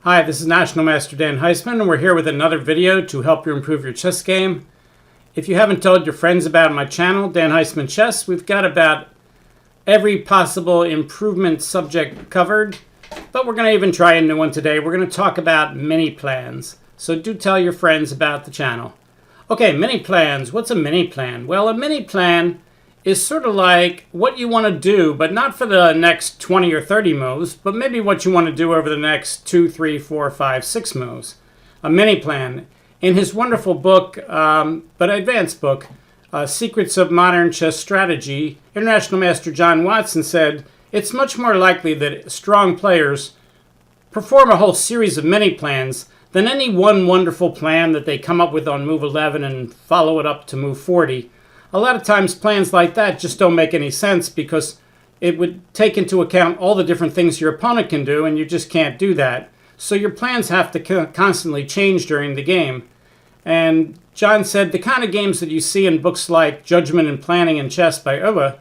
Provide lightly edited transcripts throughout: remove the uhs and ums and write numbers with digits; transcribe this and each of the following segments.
Hi, this is National Master Dan Heisman, and we're here with another video to help you improve your chess game. If you haven't told your friends about my channel, Dan Heisman Chess, we've got about every possible improvement subject covered, but we're going to even try a new one today. We're going to talk about mini plans, so do tell your friends about the channel. Okay, mini plans. What's a mini plan? Well, a mini plan is sort of like what you want to do, but not for the next 20 or 30 moves, but maybe what you want to do over the next 2, 3, 4, 5, 6 moves. A mini plan. In his wonderful book, but advanced book, Secrets of Modern Chess Strategy, International Master John Watson said, it's much more likely that strong players perform a whole series of mini plans than any one wonderful plan that they come up with on move 11 and follow it up to move 40. A lot of times plans like that just don't make any sense because it would take into account all the different things your opponent can do, and you just can't do that. So your plans have to constantly change during the game. And John said the kind of games that you see in books like Judgment and Planning in Chess by Uwe,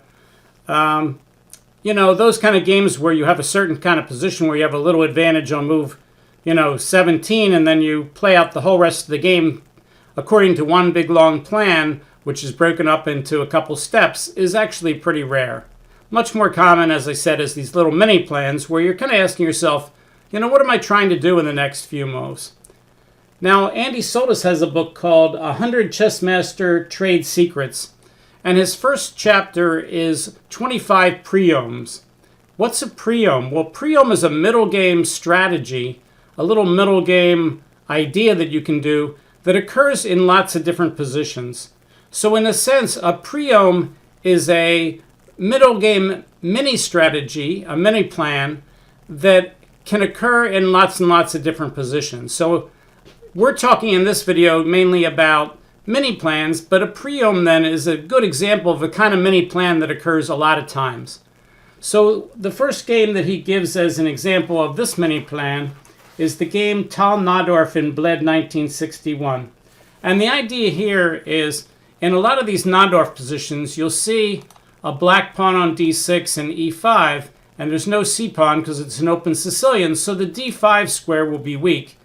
those kind of games where you have a certain kind of position where you have a little advantage on move, 17, and then you play out the whole rest of the game according to one big long plan, which is broken up into a couple steps, is actually pretty rare. Much more common, as I said, is these little mini plans where you're kind of asking yourself, what am I trying to do in the next few moves? Now, Andy Soltis has a book called 100 Chess Master Trade Secrets, and his first chapter is 25 Priyomes. What's a Priyome? Well, Priyome is a middle game strategy, a little middle game idea that you can do that occurs in lots of different positions. So in a sense, a Priyome is a middle game mini strategy, a mini plan that can occur in lots and lots of different positions. So we're talking in this video mainly about mini plans, but a Priyome then is a good example of a kind of mini plan that occurs a lot of times. So the first game that he gives as an example of this mini plan is the game Tal Najdorf in Bled 1961. And the idea here is, in a lot of these Najdorf positions, you'll see a black pawn on d6 and e5, and there's no c-pawn because it's an open Sicilian, so the d5 square will be weak.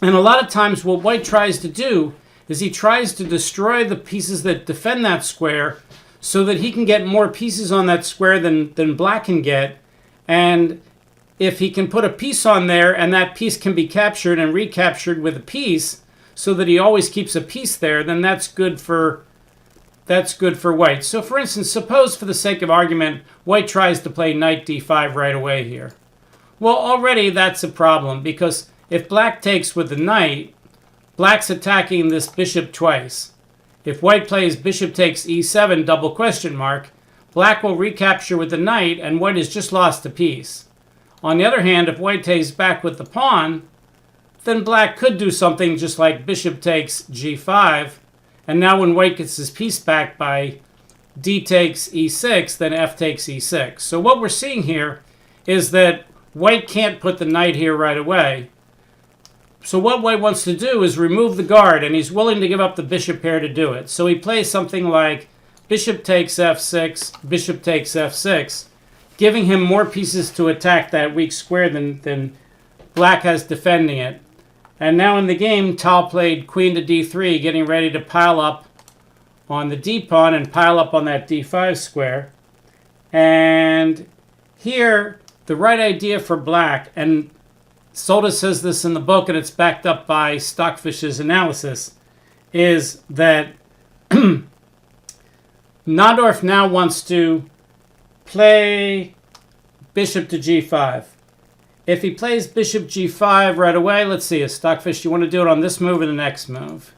And a lot of times what white tries to do is he tries to destroy the pieces that defend that square so that he can get more pieces on that square than black can get. And if he can put a piece on there and that piece can be captured and recaptured with a piece, so that he always keeps a piece there, then that's good for white. So for instance, suppose for the sake of argument, white tries to play knight d5 right away here. Well, already that's a problem, because if black takes with the knight, black's attacking this bishop twice. If white plays bishop takes e7 double question mark, black will recapture with the knight and white has just lost a piece. On the other hand, if white takes back with the pawn, then black could do something just like bishop takes g5, and now when white gets his piece back by d takes e6, then f takes e6. So what we're seeing here is that white can't put the knight here right away. So what white wants to do is remove the guard, and he's willing to give up the bishop pair to do it. So he plays something like bishop takes f6, bishop takes f6, giving him more pieces to attack that weak square than black has defending it. And now in the game, Tal played queen to d3, getting ready to pile up on the d-pawn and pile up on that d5 square. And here, the right idea for black, and Soltis says this in the book, and it's backed up by Stockfish's analysis, is that Najdorf now wants to play bishop to g5. If he plays bishop g5 right away, let's see, Stockfish, you want to do it on this move or the next move?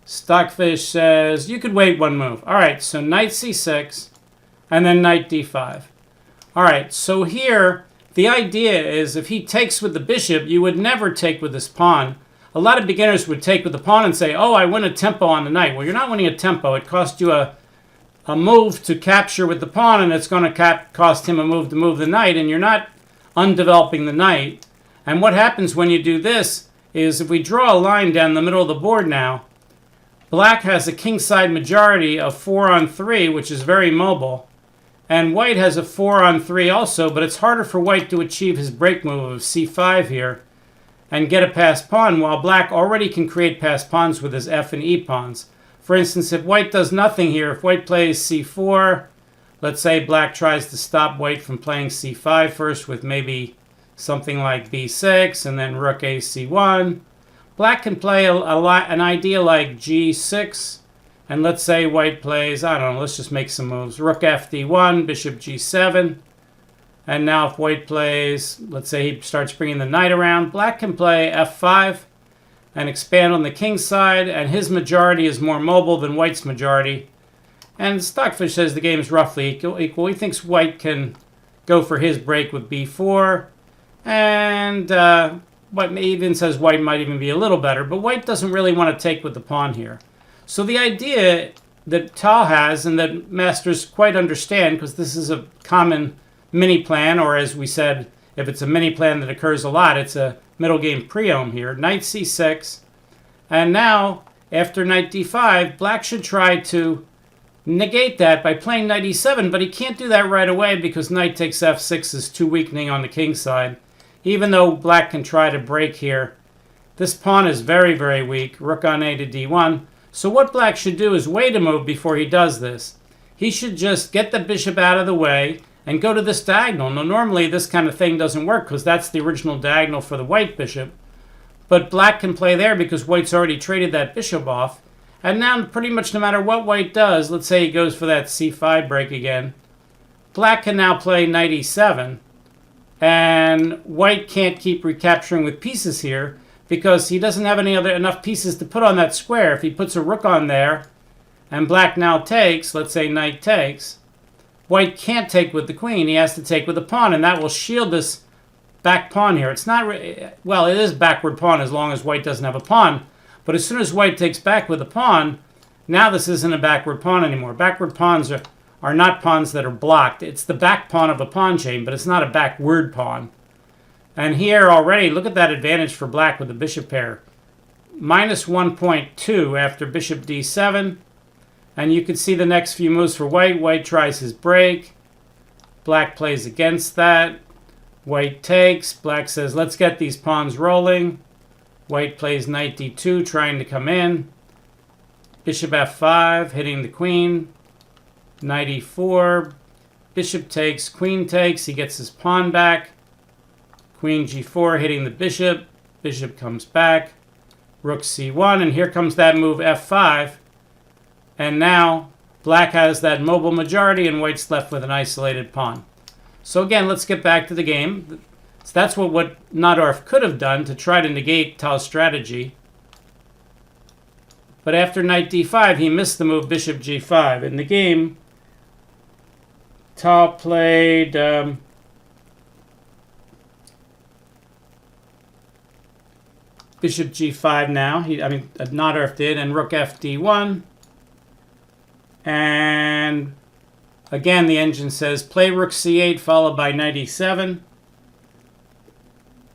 Stockfish says you could wait one move. All right, so knight c6 and then knight d5. All right, so here the idea is if he takes with the bishop, you would never take with this pawn. A lot of beginners would take with the pawn and say, oh, I win a tempo on the knight. Well, you're not winning a tempo. It cost you a move to capture with the pawn, and it's going to cost him a move to move the knight, and you're not undeveloping the knight. And what happens when you do this is if we draw a line down the middle of the board now, black has a kingside majority of 4 on 3, which is very mobile. And white has a 4 on 3 also, but it's harder for white to achieve his break move of c5 here and get a passed pawn, while black already can create passed pawns with his f and e pawns. For instance, if white does nothing here, if white plays c4, let's say black tries to stop white from playing c5 first with maybe something like b6 and then rook a c1. Black can play an idea like g6, and let's say white plays, I don't know, let's just make some moves. Rook f d1, bishop g7. And now if white plays, let's say he starts bringing the knight around, black can play f5 and expand on the king side, and his majority is more mobile than white's majority. And Stockfish says the game is roughly equal. He thinks white can go for his break with b4, and what even says white might even be a little better, but white doesn't really want to take with the pawn here. So the idea that Tal has, and that masters quite understand, because this is a common mini plan, or as we said, if it's a mini plan that occurs a lot, it's a middle game Priome here. Knight c6, and now after knight d5, black should try to negate that by playing knight e7, but he can't do that right away because knight takes f6 is too weakening on the king side. Even though black can try to break here, this pawn is very, very weak. Rook on a to d1. So what black should do is wait a move before he does this. He should just get the bishop out of the way and go to this diagonal. Now, normally this kind of thing doesn't work because that's the original diagonal for the white bishop. But black can play there because white's already traded that bishop off. And now pretty much no matter what white does, let's say he goes for that c5 break again, black can now play knight e7. And white can't keep recapturing with pieces here because he doesn't have enough pieces to put on that square. If he puts a rook on there and black now takes, let's say knight takes, white can't take with the queen. He has to take with the pawn, and that will shield this back pawn here. It's not, well, it is backward pawn as long as white doesn't have a pawn. But as soon as white takes back with a pawn, now this isn't a backward pawn anymore. Backward pawns are not pawns that are blocked. It's the back pawn of a pawn chain, but it's not a backward pawn. And here already, look at that advantage for black with the bishop pair. Minus 1.2 after bishop d7. And you can see the next few moves for white. White tries his break. Black plays against that. White takes. Black says, let's get these pawns rolling. White plays knight d2, trying to come in. Bishop f5, hitting the queen. Knight e4. Bishop takes, queen takes. He gets his pawn back. Queen g4, hitting the bishop. Bishop comes back. Rook c1, and here comes that move f5. And now black has that mobile majority and white's left with an isolated pawn. So again, let's get back to the game. So that's what Najdorf could have done to try to negate Tal's strategy. But after knight d5, he missed the move bishop g5. In the game, Tal played bishop g5 now. Najdorf did, and rook f d1. And again, the engine says play rook c8 followed by knight e7.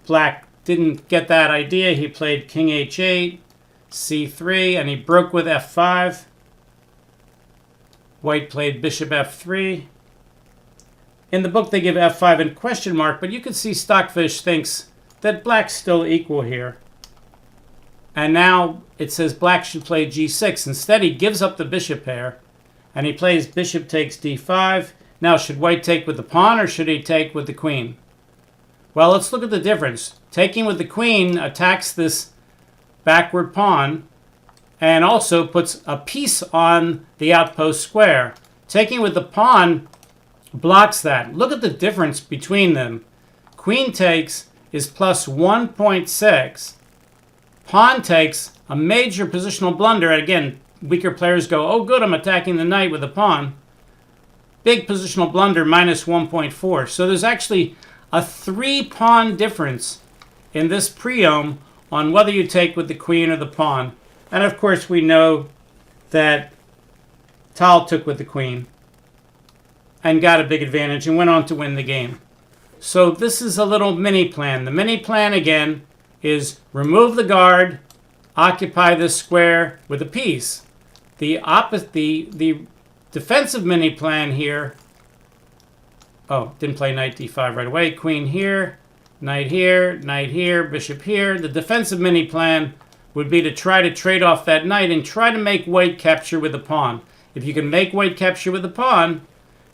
Black didn't get that idea. He played king h8, c3, and he broke with f5. White played bishop f3. In the book, they give f5 in question mark, but you can see Stockfish thinks that black's still equal here. And now it says black should play g6. Instead, he gives up the bishop pair. And he plays bishop takes d5. Now, should white take with the pawn or should he take with the queen? Well, let's look at the difference. Taking with the queen attacks this backward pawn and also puts a piece on the outpost square. Taking with the pawn blocks that. Look at the difference between them. Queen takes is plus 1.6. Pawn takes, a major positional blunder. Again, weaker players go, oh good, I'm attacking the knight with a pawn. Big positional blunder, minus 1.4. So there's actually a 3-pawn difference in this Priome on whether you take with the queen or the pawn. And of course we know that Tal took with the queen and got a big advantage and went on to win the game. So this is a little mini plan. The mini plan again is remove the guard, occupy this square with a piece. The defensive mini plan here, oh, didn't play knight d5 right away. Queen here, knight here, bishop here. The defensive mini plan would be to try to trade off that knight and try to make white capture with the pawn. If you can make white capture with the pawn,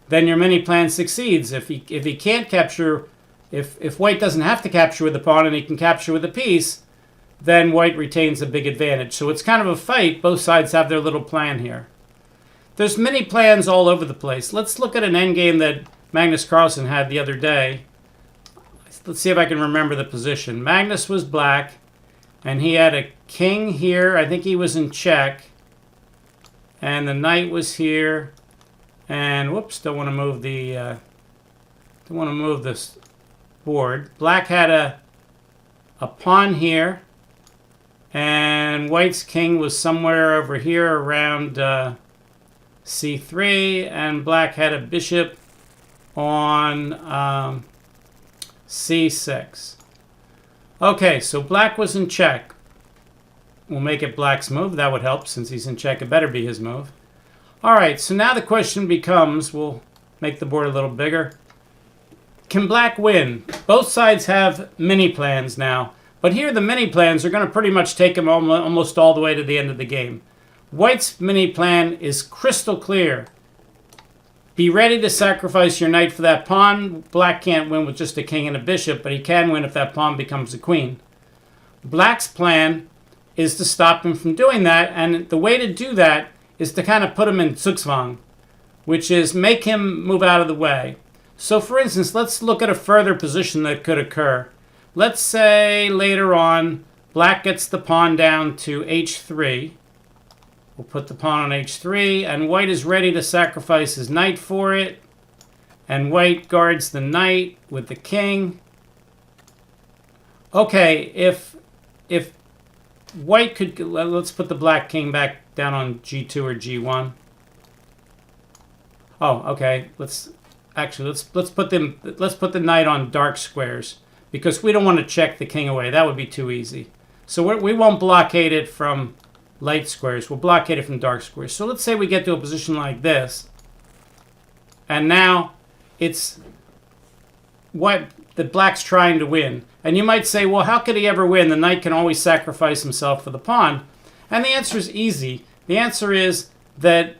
then your mini plan succeeds. If he can't capture, if white doesn't have to capture with the pawn and he can capture with a piece, then white retains a big advantage. So it's kind of a fight. Both sides have their little plan here. There's many plans all over the place. Let's look at an endgame that Magnus Carlsen had the other day. Let's see if I can remember the position. Magnus was black, and he had a king here. I think he was in check. And the knight was here. And whoops, don't want to move this board. Black had a pawn here. And white's king was somewhere over here around c3, and black had a bishop on c6. Okay, so black was in check. We'll make it black's move. That would help since he's in check. It better be his move. All right, so now the question becomes, we'll make the board a little bigger. Can black win? Both sides have mini plans now, but here the mini plans are going to pretty much take him almost all the way to the end of the game. White's mini plan is crystal clear. Be ready to sacrifice your knight for that pawn. Black can't win with just a king and a bishop, but he can win if that pawn becomes a queen. Black's plan is to stop him from doing that, and the way to do that is to kind of put him in zugzwang, which is make him move out of the way. So for instance, let's look at a further position that could occur. Let's say later on, black gets the pawn down to h3. We'll put the pawn on h3, and white is ready to sacrifice his knight for it. And white guards the knight with the king. Okay, if white could, let's put the black king back down on g2 or g1. Oh, okay. Let's put the knight on dark squares because we don't want to check the king away. That would be too easy. So we won't blockade it from light squares. We'll blockade it from dark squares. So let's say we get to a position like this, and now it's what the black's trying to win. And you might say, well, how could he ever win? The knight can always sacrifice himself for the pawn. And the answer is easy. The answer is that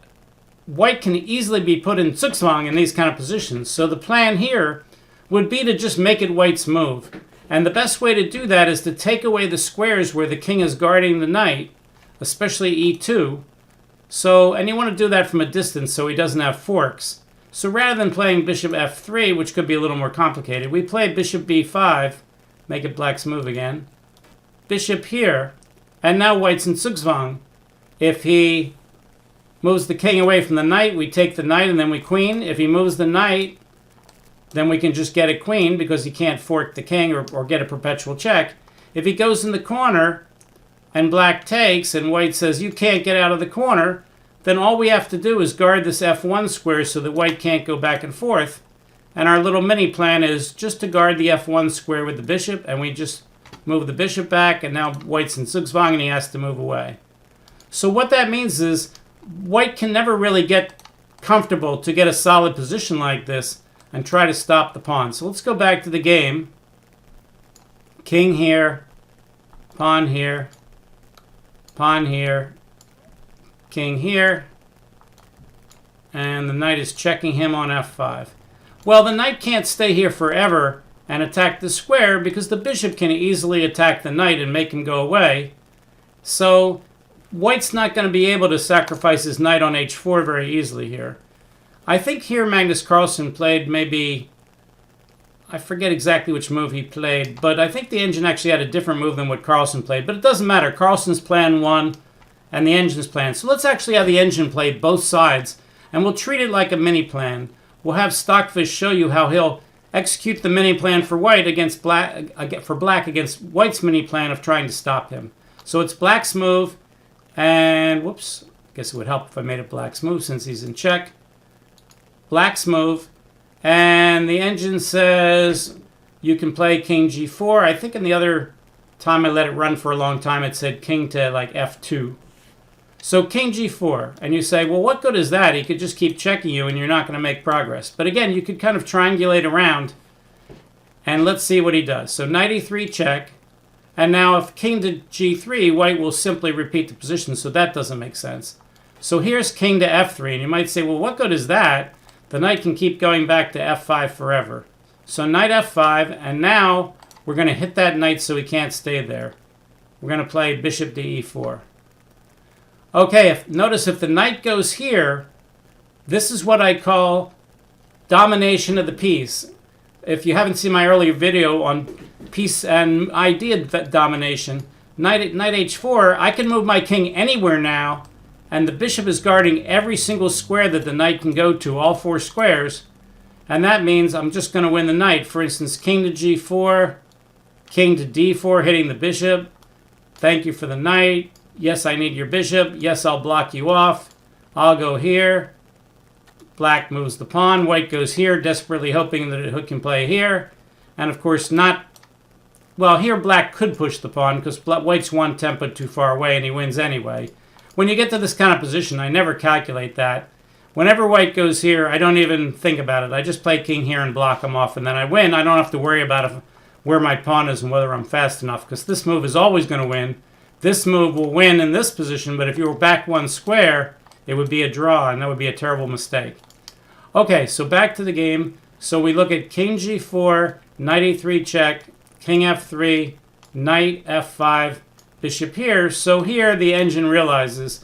white can easily be put in zugzwang in these kind of positions. So the plan here would be to just make it white's move. And the best way to do that is to take away the squares where the king is guarding the knight, especially e2. So, and you want to do that from a distance so he doesn't have forks. So rather than playing bishop f3, which could be a little more complicated, we play bishop b5, make it black's move again. Bishop here, and now white's in zugzwang. If he moves the king away from the knight, we take the knight and then we queen. If he moves the knight, then we can just get a queen because he can't fork the king or get a perpetual check. If he goes in the corner and black takes and white says, you can't get out of the corner, then all we have to do is guard this f1 square so that white can't go back and forth. And our little mini plan is just to guard the f1 square with the bishop, and we just move the bishop back, and now white's in zugzwang and he has to move away. So what that means is white can never really get comfortable to get a solid position like this and try to stop the pawn. So let's go back to the game. King here, pawn here, pawn here, king here, and the knight is checking him on f5. Well, the knight can't stay here forever and attack the square because the bishop can easily attack the knight and make him go away. So white's not going to be able to sacrifice his knight on h4 very easily here. I think here Magnus Carlsen played maybe, I forget exactly which move he played, but I think the engine actually had a different move than what Carlsen played. But it doesn't matter. Carlsen's plan won and the engine's plan. So let's actually have the engine play both sides, and we'll treat it like a mini plan. We'll have Stockfish show you how he'll execute the mini plan for white against black, against white's mini plan of trying to stop him. So it's black's move, and whoops, I guess it would help if I made it black's move since he's in check. Black's move, and the engine says you can play king g4. I think in the other time I let it run for a long time, it said king to like f2. So king g4, and you say, well, what good is that? He could just keep checking you and you're not going to make progress. But again, you could kind of triangulate around And let's see what he does. So knight e3 check. And now if king to g3, white will simply repeat the position, so that doesn't make sense. So here's king to f3, and you might say, well, what good is that? The knight can keep going back to f5 forever. So knight f5, and now we're going to hit that knight so he can't stay there. We're going to play bishop to e4. Okay, notice if the knight goes here, this is what I call domination of the piece. If you haven't seen my earlier video on piece and idea domination, knight h4, I can move my king anywhere now, and the bishop is guarding every single square that the knight can go to, all 4 squares. And that means I'm just going to win the knight. For instance, king to g4, king to d4, hitting the bishop. Thank you for the knight. Yes, I need your bishop. Yes, I'll block you off. I'll go here. Black moves the pawn. White goes here, desperately hoping that it can play here. And of course not... Well, here black could push the pawn because white's one tempo too far away and he wins anyway. When you get to this kind of position, I never calculate that. Whenever white goes here, I don't even think about it. I just play king here and block him off, and then I win. I don't have to worry about where my pawn is and whether I'm fast enough, because this move is always going to win. This move will win in this position, but if you were back 1 square, it would be a draw, and that would be a terrible mistake. Okay, so back to the game. So we look at king g4, knight e3 check, king f3, knight f5, bishop here. So here the engine realizes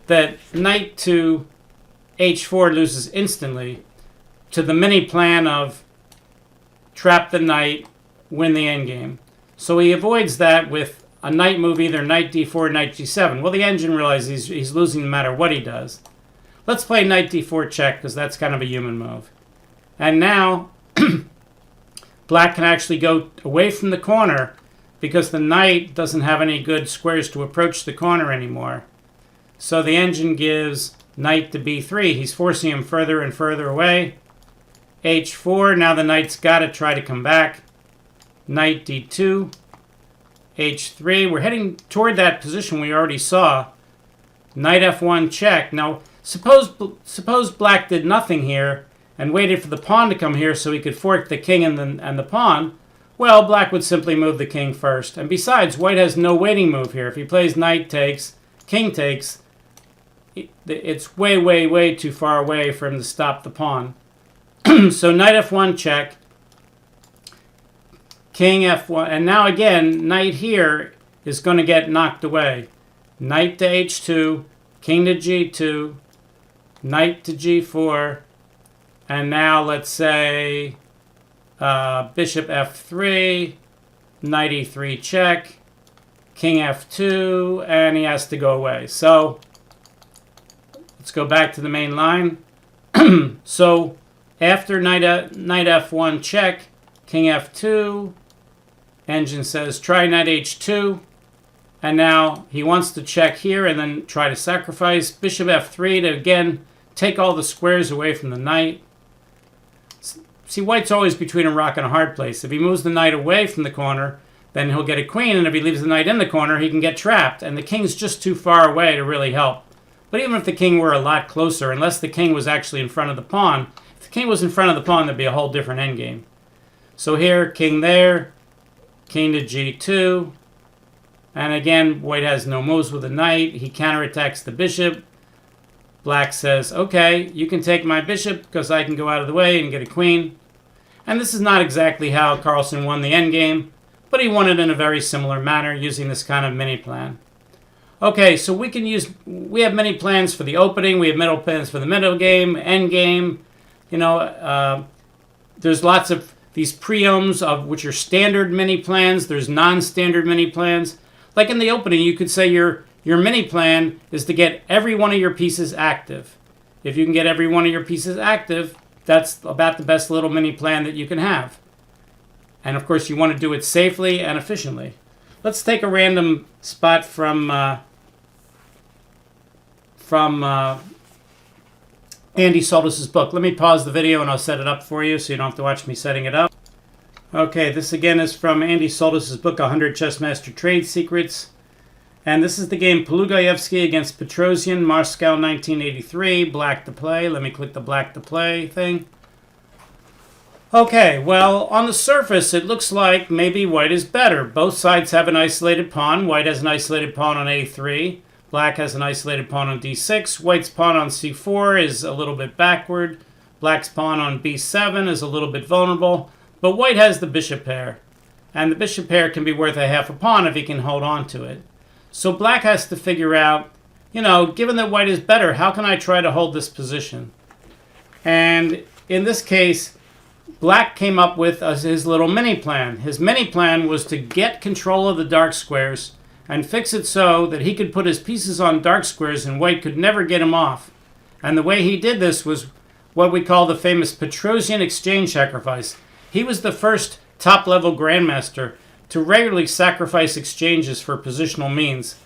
that knight to h4 loses instantly to the mini plan of trap the knight, win the endgame. So he avoids that with a knight move, either knight d4, knight g7. Well, the engine realizes he's losing no matter what he does. Let's play knight d4 check, because that's kind of a human move. And now, black can actually go away from the corner because the knight doesn't have any good squares to approach the corner anymore. So the engine gives knight to b3. He's forcing him further and further away. h4, now the knight's got to try to come back. Knight d2. h3, we're heading toward that position we already saw. Knight f1 check. Now, suppose black did nothing here and waited for the pawn to come here so he could fork the king and the pawn. Well, black would simply move the king first. And besides, white has no waiting move here. If he plays knight takes, king takes, it's way, way, way too far away for him to stop the pawn. So knight f1 check, king f1, and now again, knight here is going to get knocked away. Knight to h2, king to g2, knight to g4, and now let's say bishop f3, knight e3 check, king f2, and he has to go away. So let's go back to the main line. So after knight f1 check, king f2, engine says try knight h2, and now he wants to check here and then try to sacrifice bishop f3 to again take all the squares away from the knight. See, white's always between a rock and a hard place. If he moves the knight away from the corner, then he'll get a queen, and if he leaves the knight in the corner, he can get trapped, and the king's just too far away to really help. But even if the king were a lot closer, unless the king was actually in front of the pawn, if the king was in front of the pawn, there'd be a whole different endgame. So here, king there, king to g2, and again, white has no moves with the knight. He counterattacks the bishop. Black says, okay, you can take my bishop because I can go out of the way and get a queen. And this is not exactly how Carlsen won the endgame, but he won it in a very similar manner using this kind of mini plan. Okay, so we have many plans for the opening, we have middle plans for the middle game, end game. You know, there's lots of these Priyomes of which are standard mini plans. There's non-standard mini plans. Like in the opening, you could say your mini plan is to get every one of your pieces active. If you can get every one of your pieces active, that's about the best little mini plan that you can have. And of course, you want to do it safely and efficiently. Let's take a random spot from Andy Soltis' book. Let me pause the video and I'll set it up for you so you don't have to watch me setting it up. Okay, this again is from Andy Soltis' book, 100 Chessmaster Trade Secrets. And this is the game Polugayevsky against Petrosian, Moscow 1983, black to play. Let me click the black to play thing. Okay, well, on the surface, it looks like maybe white is better. Both sides have an isolated pawn. White has an isolated pawn on a3. Black has an isolated pawn on d6. White's pawn on c4 is a little bit backward. Black's pawn on b7 is a little bit vulnerable. But white has the bishop pair. And the bishop pair can be worth a half a pawn if he can hold on to it. So black has to figure out, given that white is better, how can I try to hold this position? And in this case, black came up with his little mini plan. His mini plan was to get control of the dark squares and fix it so that he could put his pieces on dark squares and white could never get him off. And the way he did this was what we call the famous Petrosian exchange sacrifice. He was the first top-level grandmaster to regularly sacrifice exchanges for positional means.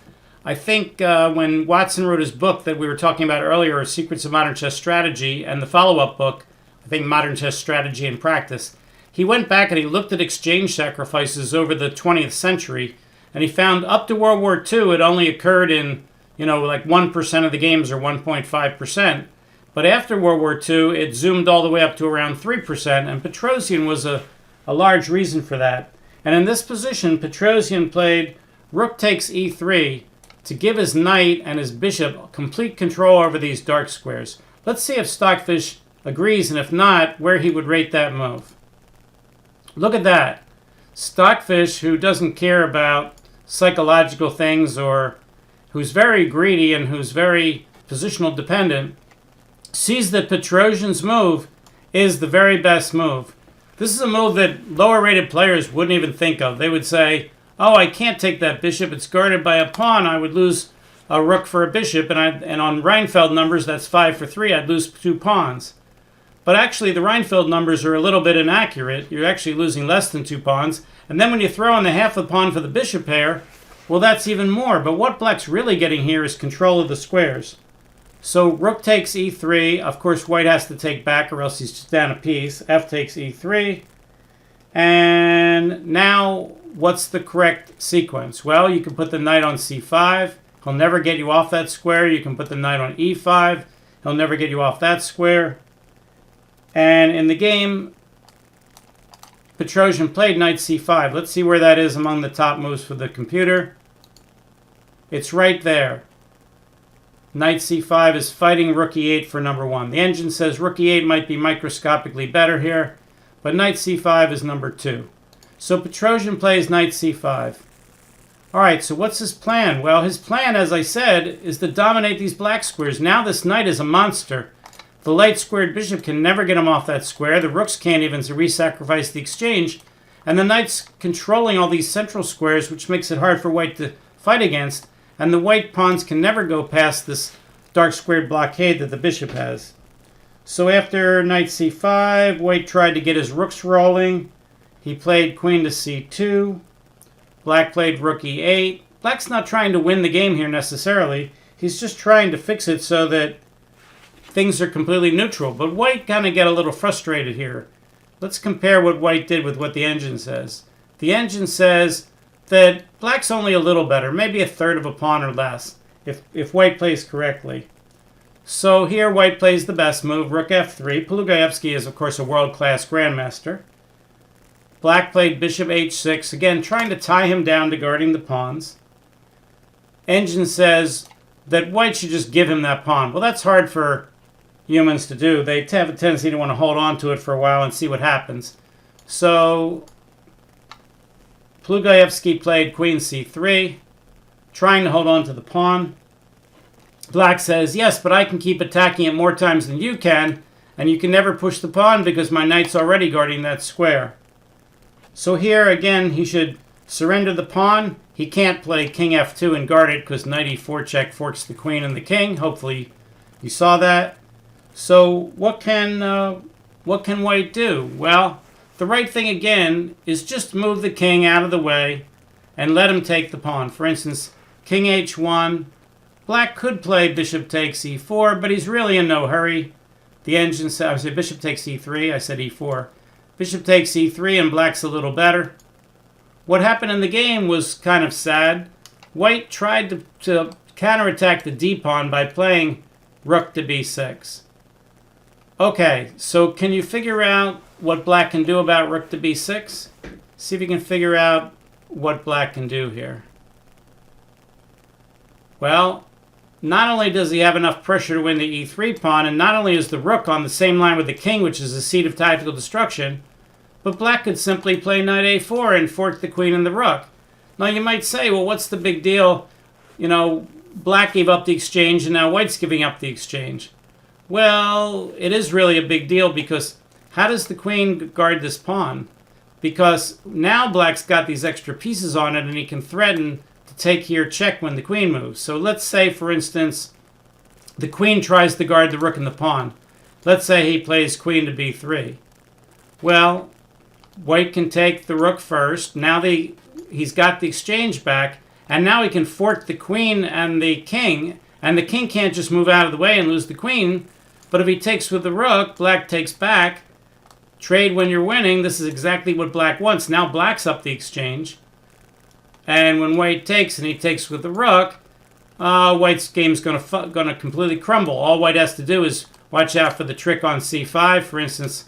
I think when Watson wrote his book that we were talking about earlier, Secrets of Modern Chess Strategy, and the follow-up book, I think Modern Chess Strategy and Practice, he went back and he looked at exchange sacrifices over the 20th century, and he found up to World War II it only occurred in, like 1% of the games or 1.5%. But after World War II, it zoomed all the way up to around 3%, and Petrosian was a large reason for that. And in this position, Petrosian played rook takes e3 to give his knight and his bishop complete control over these dark squares. Let's see if Stockfish agrees, and if not, where he would rate that move. Look at that. Stockfish, who doesn't care about psychological things or who's very greedy and who's very positional dependent, sees that Petrosian's move is the very best move. This is a move that lower-rated players wouldn't even think of. They would say, oh, I can't take that bishop. It's guarded by a pawn. I would lose a rook for a bishop, and on Reinfeld numbers, that's 5 for 3. I'd lose 2 pawns. But actually, the Reinfeld numbers are a little bit inaccurate. You're actually losing less than 2 pawns. And then when you throw in the half a pawn for the bishop pair, well, that's even more. But what black's really getting here is control of the squares. So rook takes e3. Of course, white has to take back or else he's just down a piece. F takes e3. And now, what's the correct sequence? Well, you can put the knight on c5. He'll never get you off that square. You can put the knight on e5. He'll never get you off that square. And in the game, Petrosian played knight c5. Let's see where that is among the top moves for the computer. It's right there. Knight c5 is fighting rook e8 for number 1. The engine says rook e8 might be microscopically better here, but knight c5 is number 2. So Petrosian plays knight c5. All right, so what's his plan? Well, his plan, as I said, is to dominate these black squares. Now this knight is a monster. The light squared bishop can never get him off that square. The rooks can't even re-sacrifice the exchange. And the knight's controlling all these central squares, which makes it hard for white to fight against. And the white pawns can never go past this dark squared blockade that the bishop has. So after knight c5, white tried to get his rooks rolling. He played queen to c2. Black played rook e8. Black's not trying to win the game here necessarily. He's just trying to fix it so that things are completely neutral. But white kind of get a little frustrated here. Let's compare what white did with what the engine says. The engine says that black's only a little better, maybe a third of a pawn or less, if white plays correctly. So here white plays the best move, rook f3. Pulugaevsky is, of course, a world-class grandmaster. Black played bishop h6, again, trying to tie him down to guarding the pawns. Engine says that white should just give him that pawn. Well, that's hard for humans to do. They have a tendency to want to hold on to it for a while and see what happens. So Pulugaevsky played queen c3, trying to hold on to the pawn. Black says, yes, but I can keep attacking it more times than you can, and you can never push the pawn because my knight's already guarding that square. So here, again, he should surrender the pawn. He can't play king f2 and guard it because knight e4 check forks the queen and the king. Hopefully you saw that. So what can white do? Well, the right thing, again, is just move the king out of the way and let him take the pawn. For instance, king h1. Black could play bishop takes e4, but he's really in no hurry. The engine said, I said bishop takes e3. I said e4. Bishop takes e3, and black's a little better. What happened in the game was kind of sad. White tried to counterattack the d-pawn by playing rook to b6. Okay, so can you figure out what black can do about rook to b6? See if you can figure out what black can do here. Well, not only does he have enough pressure to win the e3 pawn, and not only is the rook on the same line with the king, which is the seat of tactical destruction, but black could simply play knight a4 and fork the queen and the rook. Now you might say, well, what's the big deal? You know, black gave up the exchange and now white's giving up the exchange. Well, it is really a big deal, because how does the queen guard this pawn? Because now black's got these extra pieces on it and he can threaten to take here check when the queen moves. So let's say, for instance, the queen tries to guard the rook and the pawn. Let's say he plays queen to b3. Well, white can take the rook first. Now he's got the exchange back, and now he can fork the queen and the king can't just move out of the way and lose the queen. But if he takes with the rook, black takes back. Trade when you're winning. This is exactly what black wants. Now black's up the exchange. And when white takes and he takes with the rook, white's game's going to completely crumble. All white has to do is watch out for the trick on c5. For instance,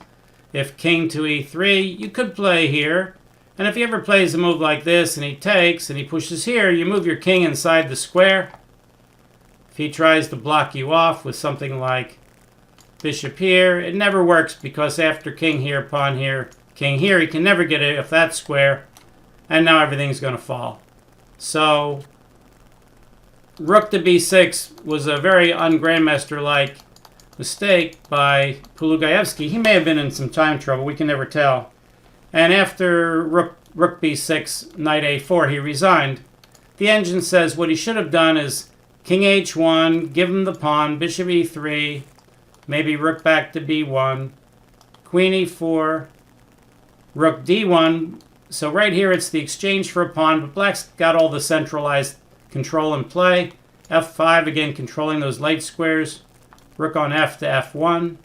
if king to e3, you could play here. And if he ever plays a move like this and he takes and he pushes here, you move your king inside the square. If he tries to block you off with something like bishop here, it never works, because after king here, pawn here, king here, he can never get it off that square. And now everything's going to fall. So rook to b6 was a very un-grandmaster-like mistake by Pulugaevsky. He may have been in some time trouble. We can never tell. And after rook b6, knight a4, he resigned. The engine says what he should have done is king h1, give him the pawn, bishop e3, maybe rook back to b1, queen e4, rook d1. So right here it's the exchange for a pawn, but black's got all the centralized control in play. f5, again controlling those light squares. Rook on f to f1,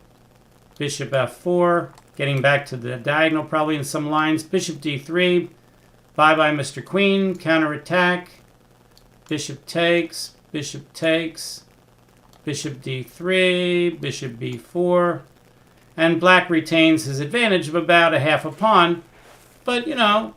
bishop f4, getting back to the diagonal probably in some lines. Bishop d3, bye-bye Mr. Queen, counterattack. Bishop takes, bishop takes, bishop d3, bishop b4. And black retains his advantage of about a half a pawn. But, you know,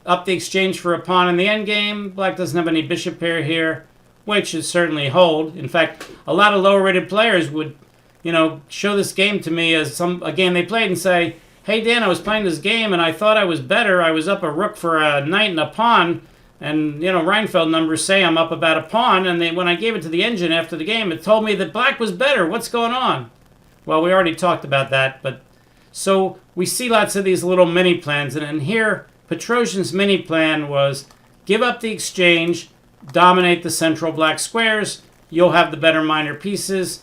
up the exchange for a pawn in the endgame. Black doesn't have any bishop pair here. White should certainly hold. In fact, a lot of lower-rated players would, you know, show this game to me as a game they played and say, hey, Dan, I was playing this game and I thought I was better. I was up a rook for a knight and a pawn. And, you know, Reinfeld numbers say I'm up about a pawn. And when I gave it to the engine after the game, it told me that black was better. What's going on? Well, we already talked about that. But so we see lots of these little mini plans. And here, Petrosian's mini plan was give up the exchange, dominate the central black squares. You'll have the better minor pieces.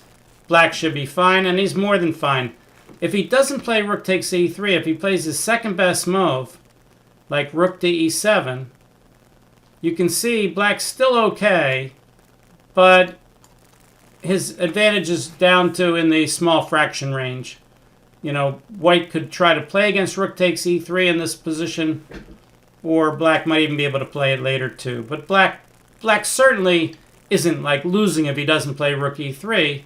Black should be fine, and he's more than fine. If he doesn't play rook takes e3, if he plays his second best move, like rook to e7, you can see black's still okay, but his advantage is down to in the small fraction range. You know, white could try to play against rook takes e3 in this position, or black might even be able to play it later too. But black certainly isn't like losing if he doesn't play rook e3.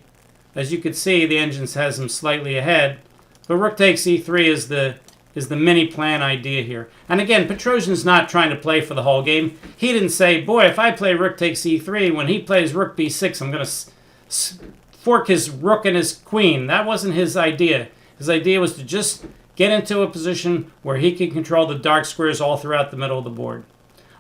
As you can see, the engine has him slightly ahead. But rook takes e3 is the mini plan idea here. And again, Petrosian's not trying to play for the whole game. He didn't say, boy, if I play rook takes e3, when he plays rook b6, I'm going to fork his rook and his queen. That wasn't his idea. His idea was to just get into a position where he can control the dark squares all throughout the middle of the board.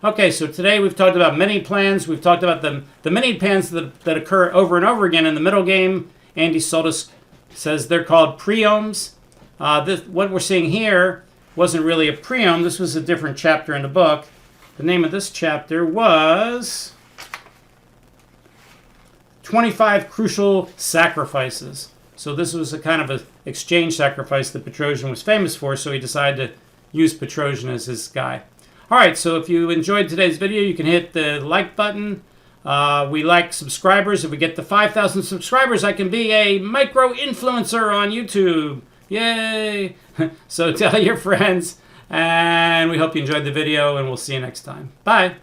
Okay, so today we've talked about many plans. We've talked about the many plans that occur over and over again in the middle game. Andy Soltis says they're called Priyomes. What we're seeing here wasn't really a Priome. This was a different chapter in the book. The name of this chapter was 25 Crucial Sacrifices. So this was a kind of an exchange sacrifice that Petrosian was famous for, so he decided to use Petrosian as his guy. All right, so if you enjoyed today's video, you can hit the like button. We like subscribers. If we get to 5,000 subscribers, I can be a micro-influencer on YouTube. Yay! So tell your friends, and we hope you enjoyed the video, and we'll see you next time. Bye!